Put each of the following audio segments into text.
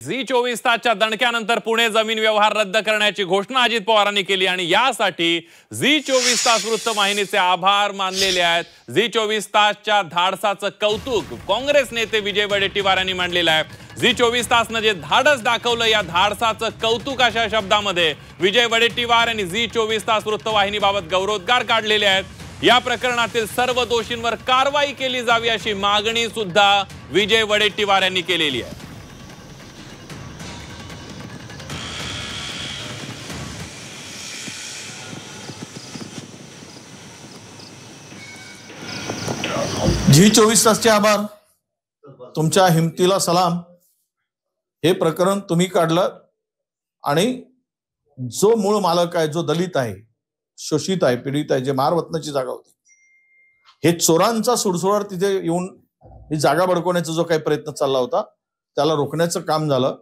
Zee 24 तासच्या दणक्यानंतर Pune जमीन व्यवहार रद्द करण्याची घोषणा अजित पवारांनी केली आणि यासाठी झी 24 तास वृत्तवाहिनीचे आभार मानलेले आहेत। झी 24 तासच्या धाडसाचं कौतुक काँग्रेस नेते विजय वडेट्टीवार यांनी मांडलेलं आहे। झी 24 तासनं जे धाडस दाखवलं या धाडसाचं कौतुक अशा शब्दामध्ये विजय वडेट्टीवार यांनी झी 24 तास वृत्तवाहिनीबाबत गौरवोद्गार काढलेले आहेत। या प्रकरणातील सर्व दोषींवर कारवाई केली जावी अशी मागणी सुद्धा विजय वडेट्टीवार यांनी केलेली आहे। झी 24 तासचे आभार, तुमच्या हिमतीला सलाम। हे प्रकरण तुम्ही काढलं आणि जो मूळ मालक आहे, जो दलित आहे, शोषित आहे, पीडित आहे, जे महारत्नाची जागा होती, हे चोरांचा सुडसुडाट तिथे येऊन ही जागा बडकवण्याचा जो काही प्रयत्न चालला होता त्याला रोखण्याचं काम झालं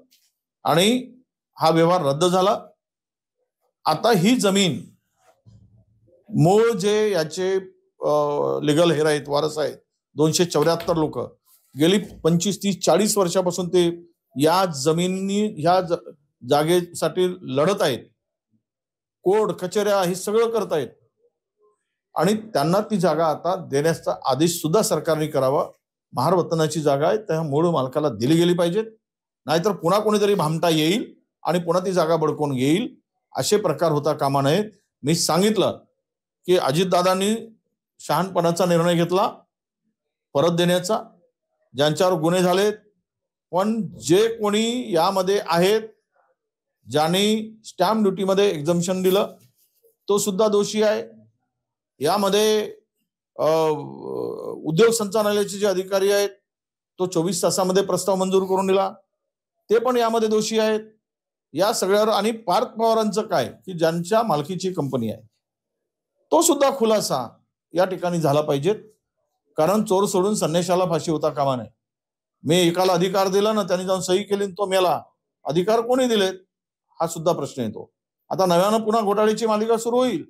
आणि हा व्यवहार रद्द झाला। आता ही जमीन मूळ जे याचे लीगल हेर आहेत, वारस आहेत, 274 लोक गेली 25, 30, 40 वर्षापासून ते या जमिनी ह्या जागेसाठी लढत आहेत। कोर्ट कचेऱ्या हे सगळं करत आहेत आणि त्यांना ती जागा आता देण्याचा आदेश सुद्धा सरकारने करावा। महारत्नाची जागा आहे, त्या मूळ मालकाला दिली गेली पाहिजेत, नाहीतर पुन्हा कोणीतरी भामटा येईल आणि पुन्हा ती जागा बडकून घेईल। असे प्रकार होता कामा नयेत। मी सांगितलं की अजितदादांनी शहाणपणाचा निर्णय घेतला परत देण्याचा, ज्यांच्यावर गुन्हे झालेत, पण जे कोणी यामध्ये आहेत, ज्यांनी स्टॅम्प ड्युटीमध्ये एक्झम्पशन दिलं तो सुद्धा दोषी आहे। यामध्ये उद्योग संचालनालयाचे जे अधिकारी आहेत, तो 24 तासामध्ये प्रस्ताव मंजूर करून दिला, ते पण यामध्ये दोषी आहेत। या सगळ्यावर आणि पार्थ पवारांचं काय की ज्यांच्या मालकीची कंपनी आहे, तो सुद्धा खुलासा या ठिकाणी झाला पाहिजेत। कारण चोर सोडून संन्याशाला फाशी होता कामा नये। मी एकाला अधिकार दिला ना, त्यांनी जाऊन सही केली तो मेला, अधिकार कोणी दिलेत हा सुद्धा प्रश्न येतो। आता नव्यानं पुन्हा घोटाळ्याची मालिका सुरू होईल।